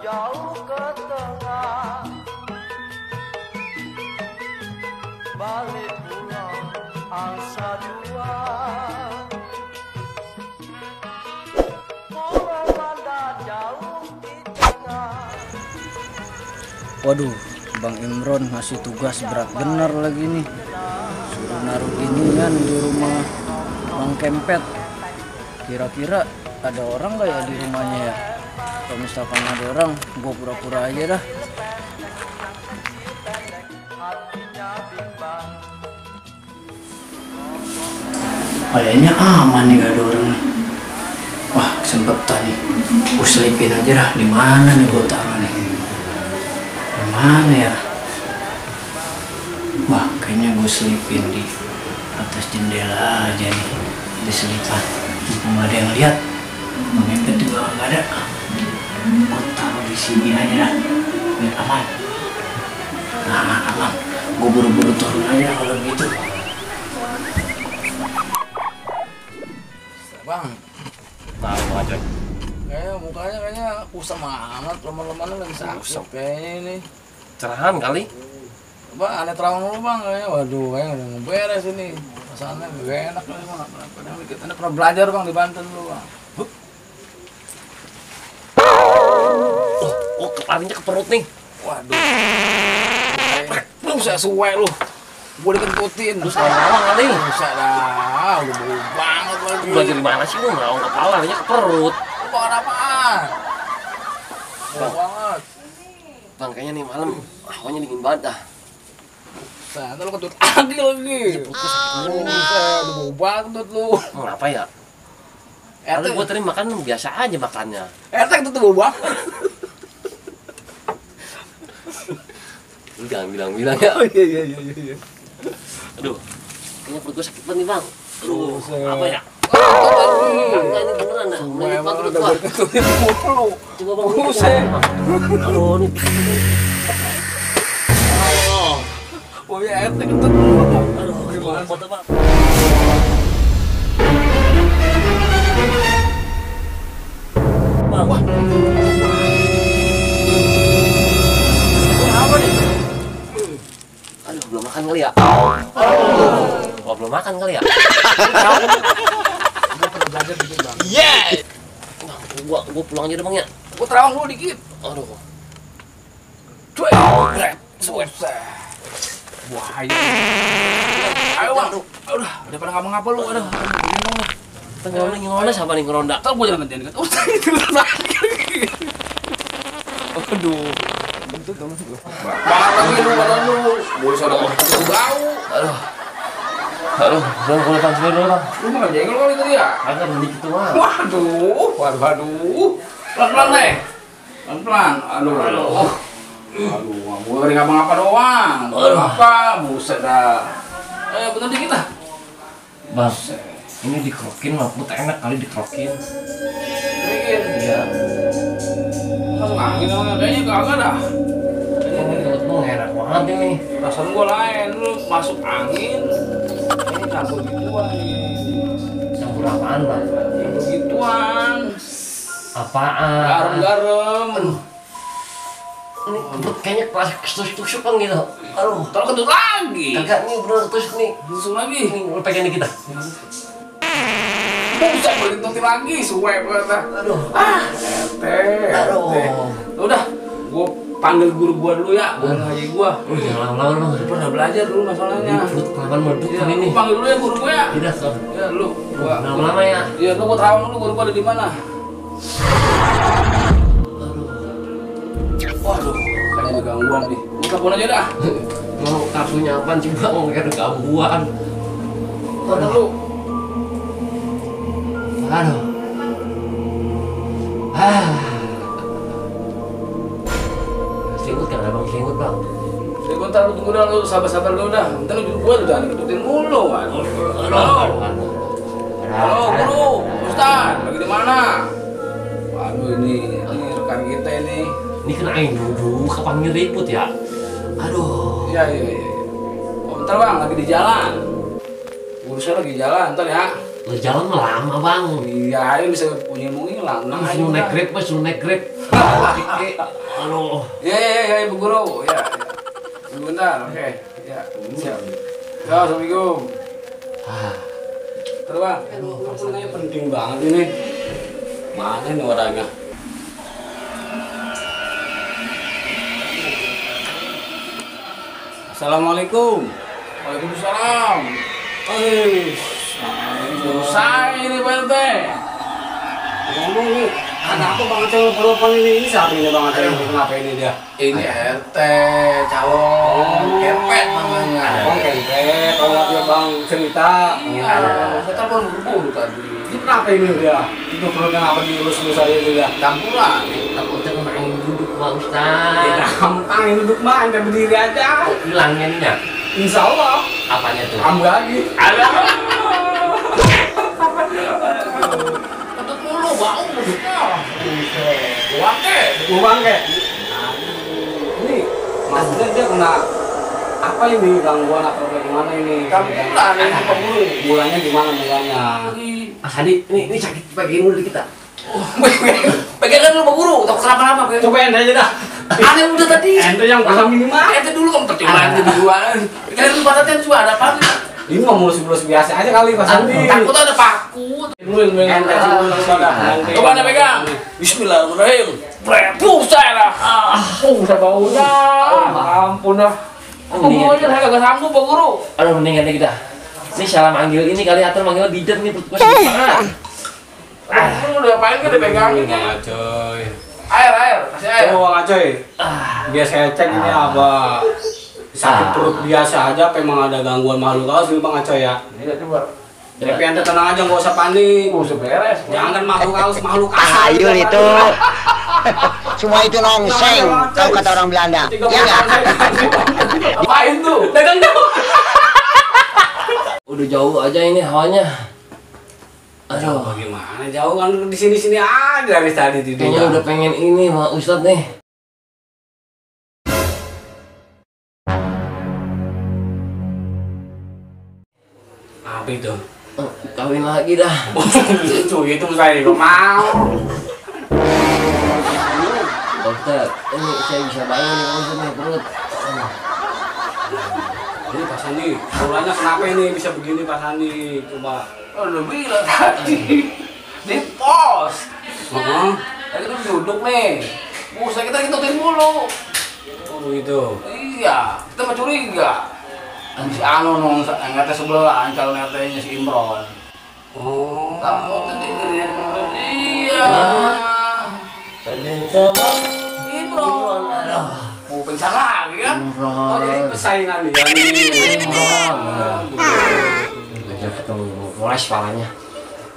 jauh ke tengah, balik pulang angsa dua. Pulau Banda jauh di tengah. Waduh, Bang Imron ngasih tugas berat bener lagi nih. Suruh naruh ginian di rumah Bang Kempet. Kira-kira ada orang gak ya di rumahnya ya? Kalau misalkan ada orang, gue pura-pura aja dah. Kayaknya aman nih, gak ada orang. Wah, kesempatan nih. Gue selipin aja dah. Di mana nih gue taruh nih? Di mana ya? Wah, kayaknya gue selipin di atas jendela aja nih. Di selipan. Mumpung ada yang lihat. Bang Kempet juga gak ada. Gue taruh di sini aja dah. Biar aman. Nah, aman. Gue buru-buru turun aja kalau gitu. Bang, tahu aja. Mukanya kayaknya kusam amat, lemah-lemahnya lagi sakit kayaknya ini. Cerahan kali. Bang, aneh terawang dulu bang kayaknya. Waduh, kayaknya udah ngeberes ini. Masalahnya gak enak kali bang. Kita pernah belajar bang di Banten dulu bang. Oh, kepalanya ke perut nih. Waduh. Lu saya suwe lu. Gue dikentutin. Lu salah ngawang kali. Bisa dah, udah bau banget lagi. Lu belajar di mana sih lu ngawang kepalanya ke perut? Lu makan apaan? Bau banget. Bang, kayaknya nih malam hawanya dingin banget dah. Nah, lu kentut lagi lagi. Udah bau banget lu. Mau ngapa ya? Kalau gua tadi makan biasa aja makannya. Kentut bau banget. Lu jangan bilang-bilang ya. Oh iya. Aduh, kayaknya perut gua sakit banget nih bang. Aduh, apa ya? Enggak, ini beneran dah. Menit banget perut gua. Kentutin mulu. Coba bang, buset. Aduh, ini. Oh iya, kentut mulu. Aduh, gimana? Foto bang. Bang, apa nih? Aduh, belum makan kali ya? Oh, belum makan kali ya? Gua pernah belajar dikit bang. Yes! Gua pulang aja deh bang ya. Gua terawang dulu dikit. Aduh. Cuy, susah. Bahaya. Ayo bang. Udah, daripada kamu ngapa lu. Aduh, Ngeronda siapa nih ngeronda? tau gua jangan gantian kan. Oh, itu lagi. Aduh. Itu dong gua. Banget lagi lu badan lu. Boleh sono bau. Aduh, bang, boleh panggil dulu bang. Lu makan jengkol kali tadi ya? Agak sedikit tuh bang. Waduh. Pelan-pelan deh. Pelan-pelan. Aduh, gua ngeri ngapa-ngapa doang. Apa? Buset dah. Bener dikit lah. Bang, ini dikerokin mamput enak kali dikerokin. Dikit. Iya. Masuk angin namanya. Kayaknya kagak dah. Ini perut lu enak banget ini. Perasaan gua lain. Lu masuk angin. Ini campur gituan nih. Campur apaan bang? Campur gituan. Apaan? Garam-garam. Ini perut kayaknya keras ketusuk-tusuk kan gitu. Aduh. Terus kentut lagi. Kagak nih bener ketusuk nih. Tusuk lagi. Ini lu pegang dikit dah. Buset, boleh kentutin lagi. Suwe kata. Aduh. Aduh. Udah, gua panggil guru gua dulu ya. Guru ngaji gua. Jangan lama-lama Gua pernah belajar dulu masalahnya. Ini perut kelamaan meledup Iya, kali ini. gua panggil dulu ya guru gua ya. Tidak, Sob. Ya, lu. Gua Lama-lama ya. Iya, lu gua terawang dulu guru gua ada di mana. Waduh, kayaknya ada gangguan nih. Gua telepon aja dah. Mau kartunya apaan sih bang? Kayak ada gangguan. Telepon lu. Aduh. Selimut kan abang selimut bang. Jadi bentar lu tunggu dah, lu sabar-sabar dulu dah. Bentar lu duduk gua lu jangan kentutin mulu kan. Halo, guru, Ustaz, lagi di mana? Waduh ini rekan kita ini. Ini kan aing duduk, kapan ngeriput ya? Aduh. Iya. Oh, bentar bang, lagi di jalan. Guru saya lagi jalan, ntar ya. Jalan lama bang. Iya, ayo bisa punya ilmu hilang. Suruh naik grab, suruh naik grab. Halo. Ya, Ibu Guru. Ya. Sebentar, oke. Ya, siap. Ya, Assalamualaikum. Terus Bang, teleponnya penting banget ini. Mana nih orangnya? Assalamualaikum. Waalaikumsalam. Selesai ini Pak RT. Ngomong nih, ada apa Bang Aceh perempuan ini siapa ini Bang Aceh? Kenapa ini dia? Ini RT calon kepet namanya. Bang kempet, kalau dia Bang cerita. Iya, saya telepon buru-buru tadi. Ini kenapa ini dia? Itu perutnya kenapa dielus-elus aja itu dia? Campuran. Takutnya kemarin duduk Pak Ya Ustaz. gampang ini duduk mah, ente berdiri aja. Hilangnya nih ya. Insya Allah. Apanya tuh? Kamu lagi. Tetep mulu bau mulutnya. Buangke. Buang kek. Ini maksudnya dia kena apa ini gangguan apa bagaimana ini? Campuran ini Pak Guru. Bulannya gimana mulanya? Mas Hadi, ini sakit pegain dulu kita. Pegangan dulu Pak Guru, takut kenapa-napa. Coba ente aja dah. Aneh udah tadi. Ente yang paham ini mah. Ente dulu kamu pertimbangan itu duluan. Pegangan dulu batasnya cuma ada apa? Ini mah mulus-mulus biasa aja kali Pak Sandi. Takut ada paku. Dulu ente Coba anda pegang. Bismillahirrahmanirrahim. Buset lah. udah baunya. Ampun dah. Mau aja saya kagak sanggup Pak Guru. Aduh, mendingan deh kita. Ini salah manggil ini kali atur manggil bidet nih perut gua sakit banget. Lu udah ngapain kan dipegangin Bang kan? Acoy. Air, kasih air. Coba Bang Acoy. Biar saya cek ini apa sakit perut biasa aja apa emang ada gangguan makhluk halus ini Bang Acoy ya. Iya coba. Tapi ente tenang aja nggak usah panik. Usah beres. Jangan makhluk halus makhluk kasar. Ayul itu. Semua itu nongseng, tahu kata orang Belanda. Ya nggak? Apain tuh? Dagang jauh. Udah jauh aja ini hawanya. Jauh Aduh, bagaimana? Jauh kan di sini-sini aja dari tadi kayaknya udah pengen ini sama Ustadz nih. Apa itu? Kawin lagi dah. itu saya juga mau. Pak Ustadz, ini saya bisa bangun nih Pak Ustadz nih perut. Ini Pak Sandi, mulanya kenapa ini bisa begini Pak Sandi? Coba. Udah bilang tadi. Di pos. Heeh. Tadi kita duduk nih. Buset kita ngikutin mulu. Oh begitu. Iya, kita mah curiga. Si Anu nong, yang RT sebelah, calon RT-nya si Imron. Oh. Kamu tadi iya. Imron. Mau pingsan lagi kan? Oh jadi persaingan dia nih. Ajak ketemu, mulai kepalanya.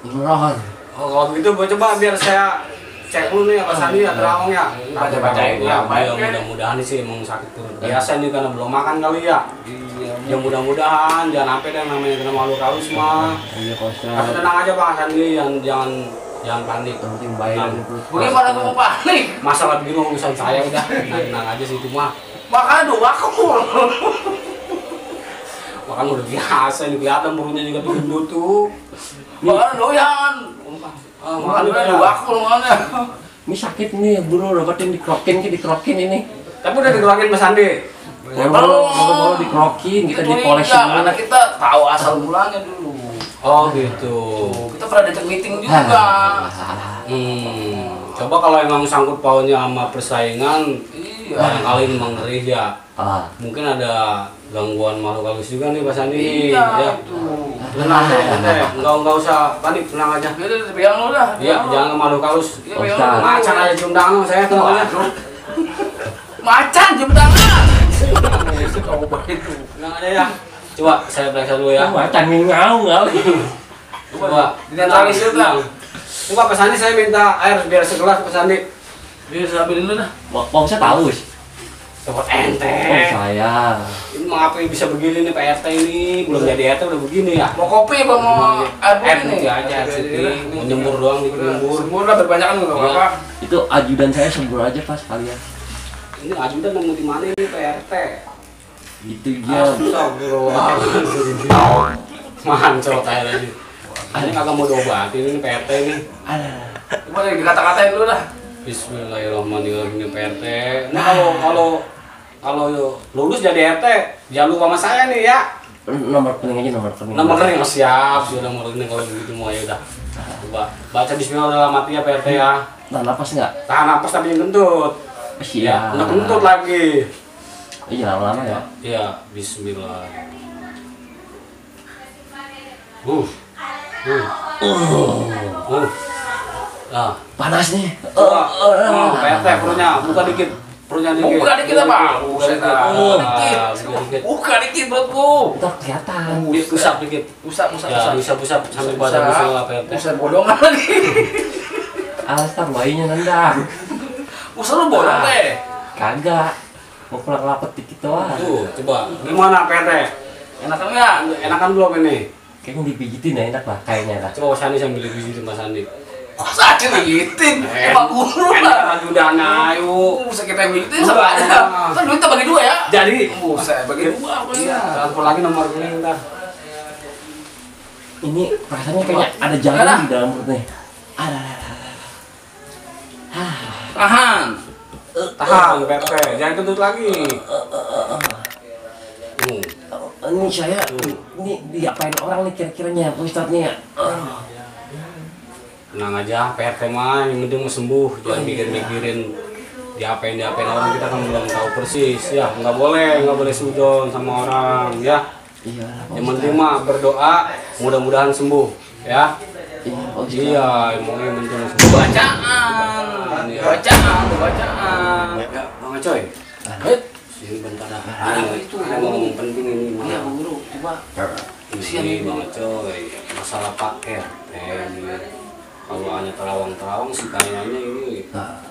Imron. Oh kalau begitu coba biar saya cek dulu nih Pak Sandi ya terawangnya. Baca-bacain ya. ya, baik, Ya, mudah-mudahan sih emang sakit perut biasa nih karena belum makan kali ya. Ya mudah-mudahan jangan sampai deh namanya kena makhluk halus mah. Iya Pak Tapi Ustadz. tenang aja Pak Sandi, jangan panik. Penting baik dari perut. Bagaimana kamu panik? Masalah begini urusan saya udah, tenang aja sih itu mah. Makanya doa aku. Makan udah biasa ini kelihatan perutnya juga gendut tuh. Makanya doyan. Makan Makanya udah doa aku mana? Ini sakit nih, bro, dapatin dikrokin ini. Tapi udah digerakin Mas Sandi. Baru dikrokin, kita dipoles karena dulu. kita tahu asal mulanya dulu. Oh gitu. Kita pernah diajak meeting juga. Coba kalau emang sangkut pautnya sama persaingan, Iya. barangkali memang ngeri ya. Mungkin ada gangguan makhluk halus juga nih Pak Sandi. Iya, Ya. itu. Tenang deh, enggak usah panik, tenang aja. Ya udah pegang lu dah. Iya, jangan ke makhluk halus. Iya, pegang lu. Macan aja cium tangan sama saya tenang aja. Macan jam tangan. Kau baik tuh. Tenang aja ya. Coba saya periksa dulu ya. Macan ngau. Coba Dinetralisir lah. Coba Pak Sandi saya minta air biar segelas Pak Sandi. Biar saya ambilin dulu dah. Mau saya tahu sih. Coba ente. Oh saya. Ini mengapa bisa begini nih Pak RT ini? Belum jadi RT udah begini ya? Mau kopi apa mau air Air putih nih? putih aja, air putih. Mau nyembur doang, dikit nyembur. Semua lah berbanyakan nggak apa-apa. Itu ajudan saya sembur aja pas kalian. Ini ajudan nemu di mana ini Pak RT? Itu dia. Astagfirullahaladzim. Mancot air lagi. Ini kagak mau diobatin ini Pak RT ini. Coba deh dikata-katain dulu dah. Bismillahirrahmanirrahim Pak RT. Nah kalau lulus jadi RT, jangan lupa sama saya nih ya. Nomor rekening aja, nomor rekening. Nomor rekening siap, sudah nomor rekening kalau begitu mau ya udah. Coba baca Bismillah dalam hati ya Pak RT ya. Tahan napas nggak? Tahan napas tapi yang kentut. Iya. Nggak kentut lagi. Iya, lama-lama ya. Iya, Bismillah. Nah, Panas nih. Pak RT perutnya, buka dikit. Perutnya dikit. Buka dikit apa? Buka dikit. Dikit. Buka dikit perutku. Ntar kelihatan. Pusap dikit. Pusat. Ya, bisa pusap sampai badan Bismillah Pak RT. Pusat bodongan lagi. Alas tar bayinya nendang. Pusat lu bodong teh. Kagak. Mau pulang lapet dikit doang. Tuh, coba. Gimana Pak RT? Enakan nggak? Enakan belum ini? Kayaknya dipijitin ya enak lah kayaknya lah. Coba Mas Sandi sambil dipijitin Mas Sandi. Masa aja begitin? Emang guru lah. Enak udahnya, ayo. Bisa kita begitin sama aja. Kan duitnya bagi dua ya? Jadi, Saya bagi dua apa ya? transfer lagi nomor rekening ntar. Ini rasanya kayaknya ada jalan di dalam perutnya. Ada. Tahan. Tahan, Pepe. Jangan kentut lagi. Ini saya, ini diapain orang nih kira-kiranya Ustadznya? Tenang aja, PRT mah yang penting mau sembuh. Jangan mikir-mikirin diapain orang, kita kan belum tahu persis. Ya, nggak boleh sudon sama orang, ya. Iya. Yang penting mah berdoa, mudah-mudahan sembuh, ya. Iya, yang penting sembuh. Bacaan. Ya, Bang Acoy. Sini bentar dah. Itu ngomong penting ini. Iya, Bang Guru, coba. Ini Bang Acoy, masalah Pak RT ini. Kalau hanya terawang sih kayaknya ini ada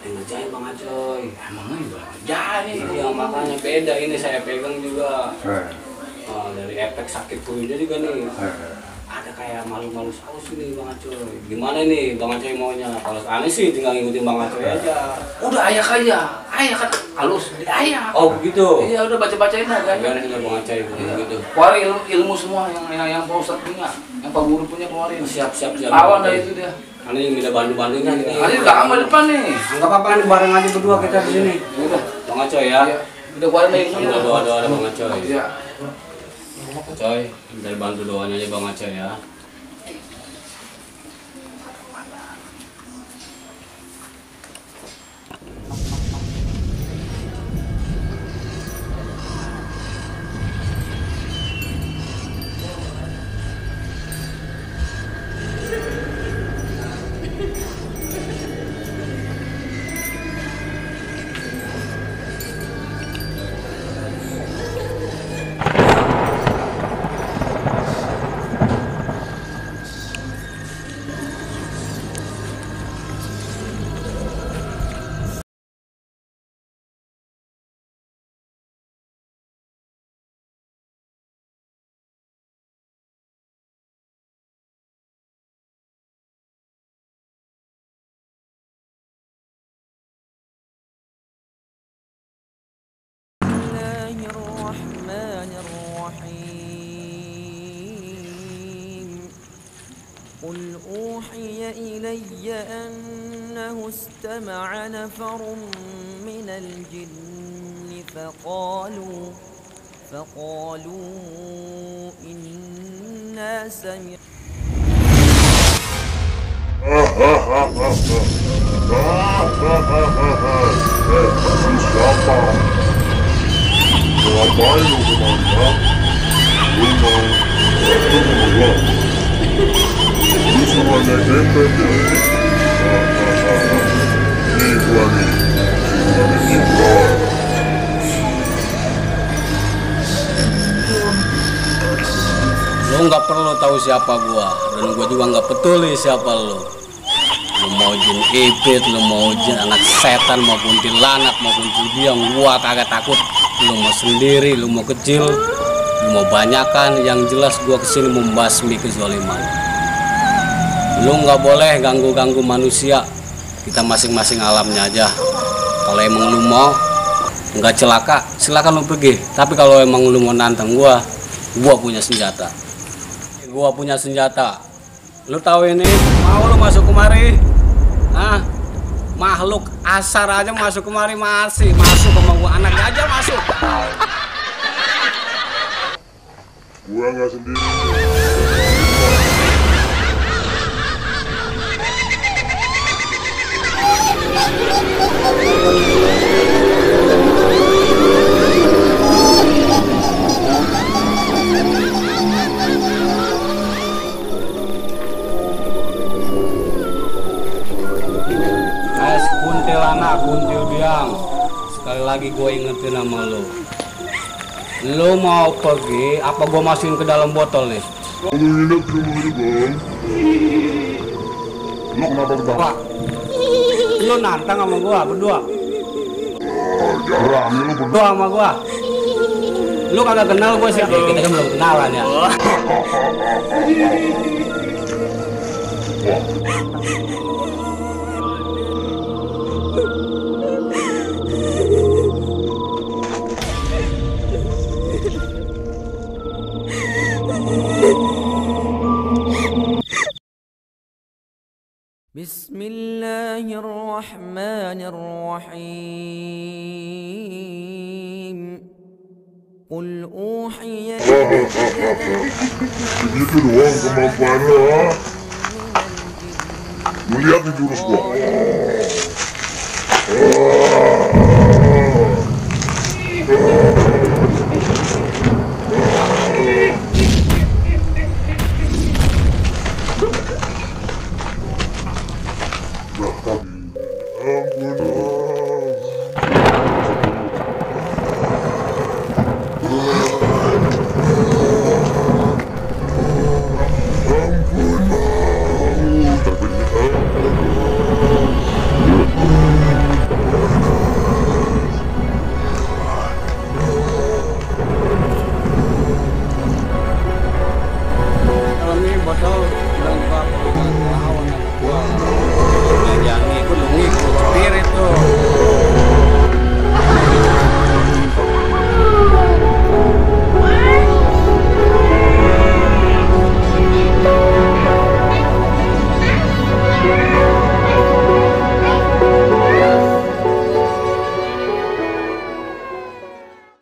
yang ngerjain Bang Acoy. Emangnya udah jadi. Iya, makanya beda ini saya pegang juga. Dari efek sakit perutnya juga nih. Ada kayak malu-malu saus ini Bang Acoy. Gimana nih Bang Acoy maunya? Kalau aneh sih tinggal ngikutin Bang Acoy aja. Udah ayak aja. Ayak kan halus diayak. Oh begitu. Iya, udah baca-bacain aja. Gimana sih Bang Acoy begitu? Keluarin ilmu semua yang Pak Ustadz punya, yang Pak Guru punya keluarin. Siap. Lawan dari itu dia. Aneh yang minta bantu-bantunya nih. Ini udah aman depan nih. Enggak apa-apa nih bareng aja berdua kita di sini. Udah, Bang Acoy ya. udah keluarin dari ilmunya. Doa-doa Bang Acoy. Iya. Acoy, dari bantu doanya aja Bang Acoy ya. قل أوحي إلي أنه استمع نفر من الجن فقالوا إنا سمعنا Lo nggak perlu tahu siapa gua, dan gua juga nggak peduli siapa lo. Lo mau jin iblis, lo mau jin anak setan maupun kuntilanak maupun yang gua kagak takut. Lo mau sendiri, lo mau kecil, lo mau banyakan, yang jelas gua kesini membasmi kezaliman. Lo nggak boleh ganggu manusia. Kita masing-masing alamnya aja. Kalau emang lo mau nggak celaka, silakan lo pergi. Tapi kalau emang lo mau nantang gua punya senjata. Gua punya senjata. Lu tahu ini? Mau lu masuk kemari? Hah? Makhluk asar aja masuk kemari masih masuk sama gua, anak aja masuk. Gua nggak sendiri. Kuntilanak, kuntil biang. Sekali lagi gue ingetin sama lo. Lo mau pergi, apa gue masukin ke dalam botol nih? Kalau nginep di rumah aja bang. Lo kenapa bang? Lo nantang sama gue berdua. Berani lo Berdua sama gue. Lo kagak kenal gue sih, kita kan belum kenalan ya. Bismillahirrahmanirrahim. Qul uhiya Begitu doang kemampuan lo, ha? Lu lihat nih jurus gua. Oh.